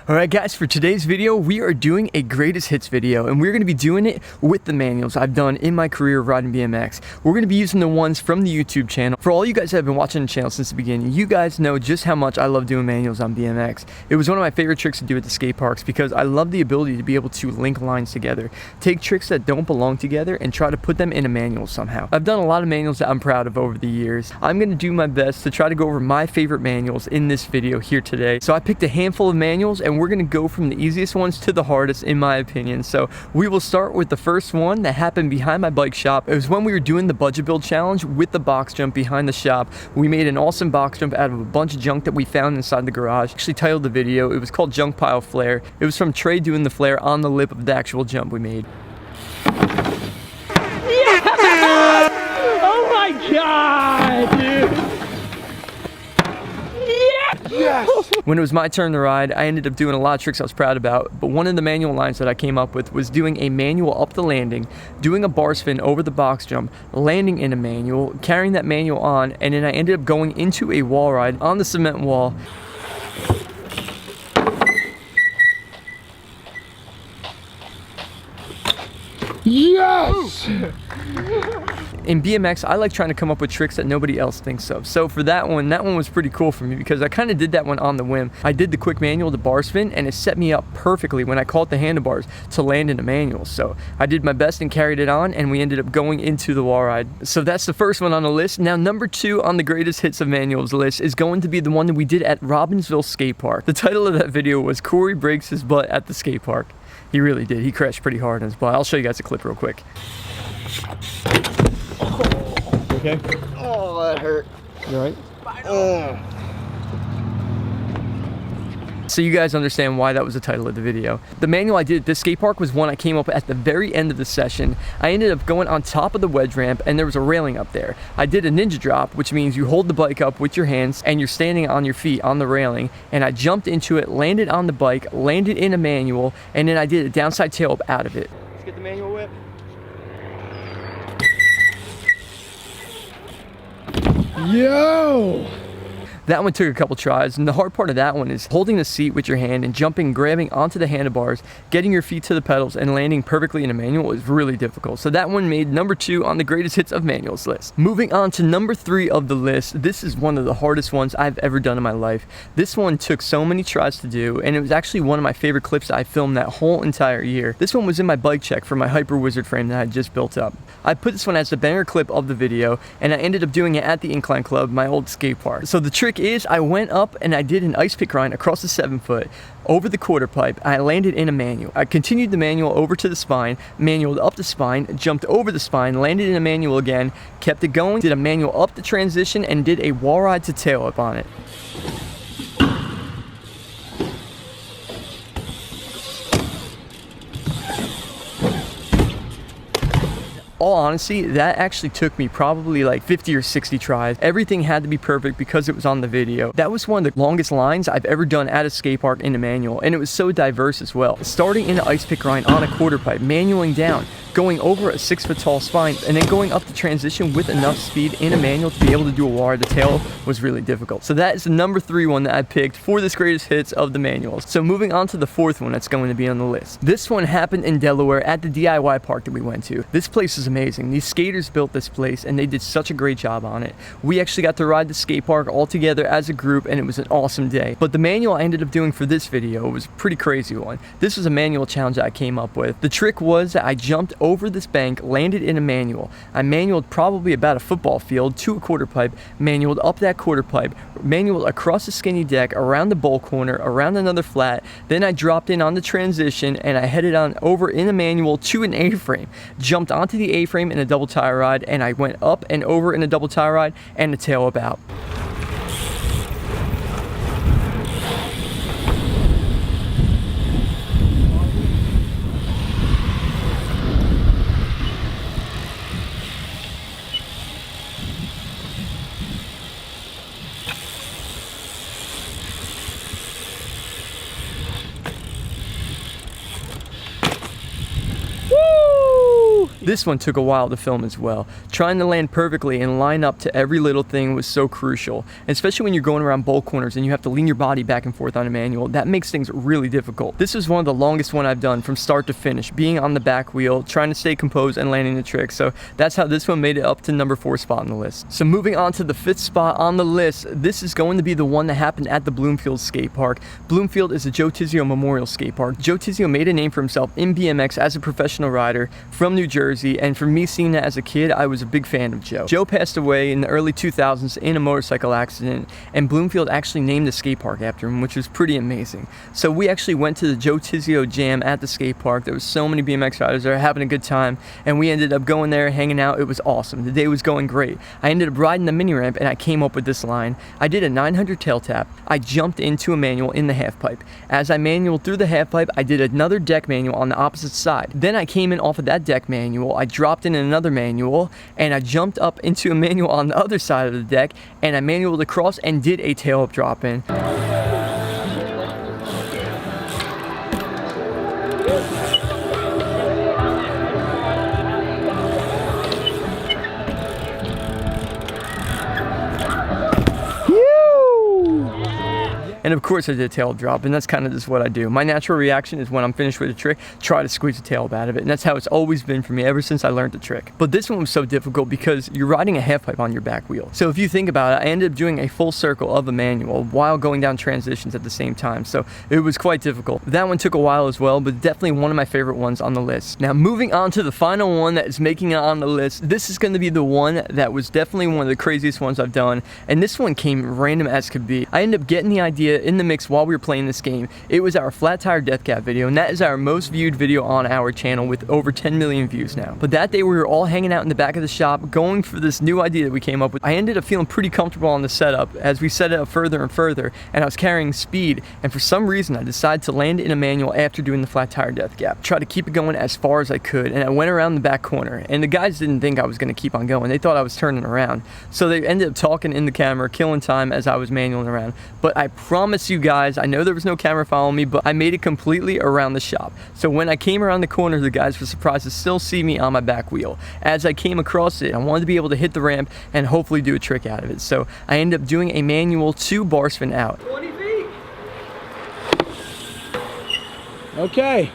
Alright guys, for today's video, we are doing a greatest hits video, and we're going to be doing it with the manuals I've done in my career of riding BMX. We're going to be using the ones from the YouTube channel. For all you guys that have been watching the channel since the beginning, you guys know just how much I love doing manuals on BMX. It was one of my favorite tricks to do at the skate parks because I love the ability to be able to link lines together, take tricks that don't belong together and try to put them in a manual somehow. I've done a lot of manuals that I'm proud of over the years. I'm going to do my best to try to go over my favorite manuals in this video here today. So I picked a handful of manuals and we're going to go from the easiest ones to the hardest in my opinion. So we will start with the first one that happened behind my bike shop. It was when we were doing the budget build challenge with the box jump behind the shop. We made an awesome box jump out of a bunch of junk that we found inside the garage. Actually titled the video, it was called Junk Pile Flare. It was from Trey doing the flare on the lip of the actual jump we made. Yes! Oh my god, dude! Yes! When it was my turn to ride, I ended up doing a lot of tricks I was proud about, but one of the manual lines that I came up with was doing a manual up the landing, doing a bar spin over the box jump, landing in a manual, carrying that manual on, and then I ended up going into a wall ride on the cement wall. Yes! In BMX, I like trying to come up with tricks that nobody else thinks of. So for that one was pretty cool for me because I kind of did that one on the whim. I did the quick manual, the bar spin, and it set me up perfectly when I caught the handlebars to land in a manual. So I did my best and carried it on, and we ended up going into the wall ride. So that's the first one on the list. Now, number 2 on the greatest hits of manuals list is going to be the one that we did at Robbinsville Skate Park. The title of that video was Corey Breaks His Butt at the Skate Park. He really did. He crashed pretty hard on his butt. I'll show you guys a clip real quick. Okay. Oh, that hurt. You alright? So you guys understand why that was the title of the video. The manual I did at this skate park was one I came up at the very end of the session. I ended up going on top of the wedge ramp and there was a railing up there. I did a ninja drop, which means you hold the bike up with your hands and you're standing on your feet on the railing, and I jumped into it, landed on the bike, landed in a manual, and then I did a downside tail up out of it. Let's get the manual whip. Yo! That one took a couple tries, and the hard part of that one is holding the seat with your hand and jumping, grabbing onto the handlebars, getting your feet to the pedals, and landing perfectly in a manual is really difficult. So that one made number 2 on the greatest hits of manuals list. Moving on to number 3 of the list, this is one of the hardest ones I've ever done in my life. This one took so many tries to do, and it was actually one of my favorite clips that I filmed that whole entire year. This one was in my bike check for my Hyper Wizard frame that I just built up. I put this one as the banger clip of the video, and I ended up doing it at the Incline Club, my old skate park. So the trick is I went up and I did an ice pick grind across the 7-foot over the quarter pipe. I landed in a manual. I continued the manual over to the spine, manualed up the spine, jumped over the spine, landed in a manual again, kept it going, did a manual up the transition, and did a wall ride to tail up on it. All honesty, that actually took me probably like 50 or 60 tries. Everything had to be perfect because it was on the video. That was one of the longest lines I've ever done at a skate park in a manual, and it was so diverse as well. Starting in an ice pick grind on a quarter pipe, manualing down, going over a 6-foot tall spine, and then going up the transition with enough speed in a manual to be able to do a wall ride to tail was really difficult. So that is the number 3 one that I picked for this greatest hits of the manuals. So moving on to the 4th one that's going to be on the list. This one happened in Delaware at the DIY park that we went to. This place is amazing. These skaters built this place and they did such a great job on it. We actually got to ride the skate park all together as a group, and it was an awesome day. But the manual I ended up doing for this video was a pretty crazy one. This was a manual challenge that I came up with. The trick was that I jumped over this bank, landed in a manual. I manualed probably about a football field to a quarter pipe, manualed up that quarter pipe, manualed across the skinny deck, around the bowl corner, around another flat. Then I dropped in on the transition and I headed on over in a manual to an A-frame. Jumped onto the A-frame in a double tire ride, and I went up and over in a double tire ride and a tail up out. This one took a while to film as well. Trying to land perfectly and line up to every little thing was so crucial, especially when you're going around bowl corners and you have to lean your body back and forth on a manual. That makes things really difficult. This was one of the longest one I've done from start to finish, being on the back wheel, trying to stay composed and landing the trick. So that's how this one made it up to number 4 spot on the list. So moving on to the 5th spot on the list, this is going to be the one that happened at the Bloomfield skate park. Bloomfield is a Joe Tizio Memorial skate park. Joe Tizio made a name for himself in BMX as a professional rider from New Jersey, and for me seeing that as a kid, I was a big fan of Joe. Joe passed away in the early 2000s in a motorcycle accident, and Bloomfield actually named the skate park after him, which was pretty amazing. So we actually went to the Joe Tizio Jam at the skate park. There was so many BMX riders there having a good time, and we ended up going there, hanging out. It was awesome. The day was going great. I ended up riding the mini ramp, and I came up with this line. I did a 900 tail tap. I jumped into a manual in the half pipe. As I manualed through the half pipe, I did another deck manual on the opposite side. Then I came in off of that deck manual. I dropped in another manual, and I jumped up into a manual on the other side of the deck, and I manualed across and did a tail up drop in. And of course I did a tail drop, and that's kind of just what I do. My natural reaction is when I'm finished with a trick, try to squeeze the tail up out of it. And that's how it's always been for me ever since I learned the trick. But this one was so difficult because you're riding a half pipe on your back wheel. So if you think about it, I ended up doing a full circle of a manual while going down transitions at the same time. So it was quite difficult. That one took a while as well, but definitely one of my favorite ones on the list. Now moving on to the final one that is making it on the list. This is going to be the one that was definitely one of the craziest ones I've done. And this one came random as could be. I ended up getting the idea in the mix while we were playing this game. It was our flat tire death cap video, and that is our most viewed video on our channel with over 10 million views now. But that day we were all hanging out in the back of the shop going for this new idea that we came up with. I ended up feeling pretty comfortable on the setup as we set it up further and further, and I was carrying speed, and for some reason I decided to land in a manual after doing the flat tire death cap. Try to keep it going as far as I could, and I went around the back corner, and the guys didn't think I was going to keep on going. They thought I was turning around, so they ended up talking in the camera, killing time as I was manualing around. But I promise you guys, I know there was no camera following me, but I made it completely around the shop. So when I came around the corner, the guys were surprised to still see me on my back wheel. As I came across it, I wanted to be able to hit the ramp and hopefully do a trick out of it. So I ended up doing a manual 2 bar spin out. 20 feet. Okay.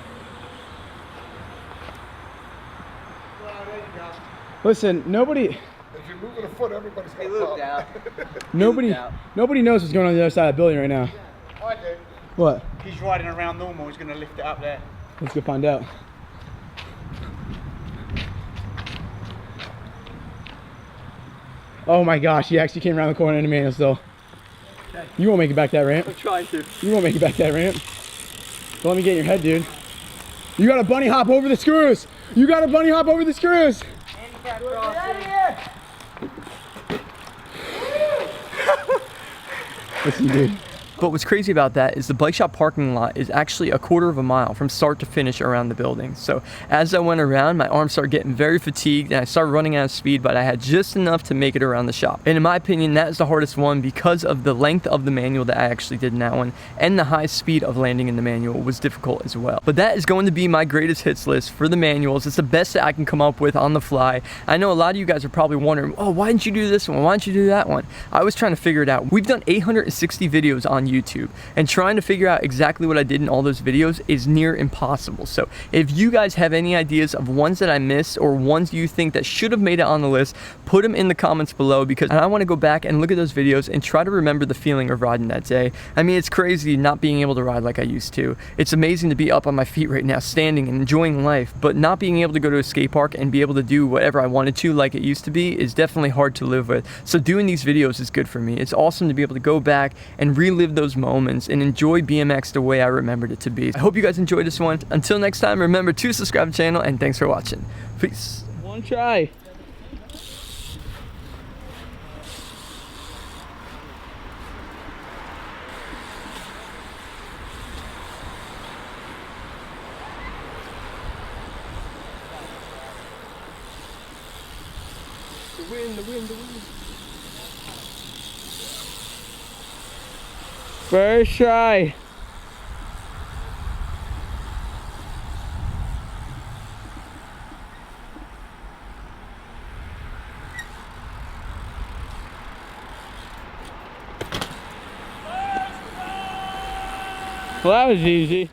Listen, nobody. If you're moving a foot, everybody's got He a looped problem. out. Nobody knows what's going on the other side of the building right now. I do. What? He's riding around normal, he's going to lift it up there. Let's go find out. Oh my gosh, he actually came around the corner in a manual still. Okay. You won't make it back that ramp. I'm trying to. You won't make it back that ramp. Don't let me get in your head, dude. You got to bunny hop over the screws. You got to bunny hop over the screws. Get out of here. Listen, dude. But what's crazy about that is the bike shop parking lot is actually a quarter of a mile from start to finish around the building. So as I went around, my arms started getting very fatigued and I started running out of speed, but I had just enough to make it around the shop. And in my opinion, that is the hardest one because of the length of the manual that I actually did in that one, and the high speed of landing in the manual was difficult as well. But that is going to be my greatest hits list for the manuals. It's the best that I can come up with on the fly. I know a lot of you guys are probably wondering, oh, why didn't you do this one? Why didn't you do that one? I was trying to figure it out. We've done 860 videos on YouTube, and trying to figure out exactly what I did in all those videos is near impossible. So if you guys have any ideas of ones that I missed or ones you think that should have made it on the list, put them in the comments below, because I want to go back and look at those videos and try to remember the feeling of riding that day. I mean, it's crazy not being able to ride like I used to. It's amazing to be up on my feet right now, standing and enjoying life, but not being able to go to a skate park and be able to do whatever I wanted to like it used to be is definitely hard to live with. So doing these videos is good for me. It's awesome to be able to go back and relive those moments and enjoy BMX the way I remembered it to be. I hope you guys enjoyed this one. Until next time, remember to subscribe to the channel, and thanks for watching. Peace. One try. The wind, the wind, the wind. First try. Well, that was easy.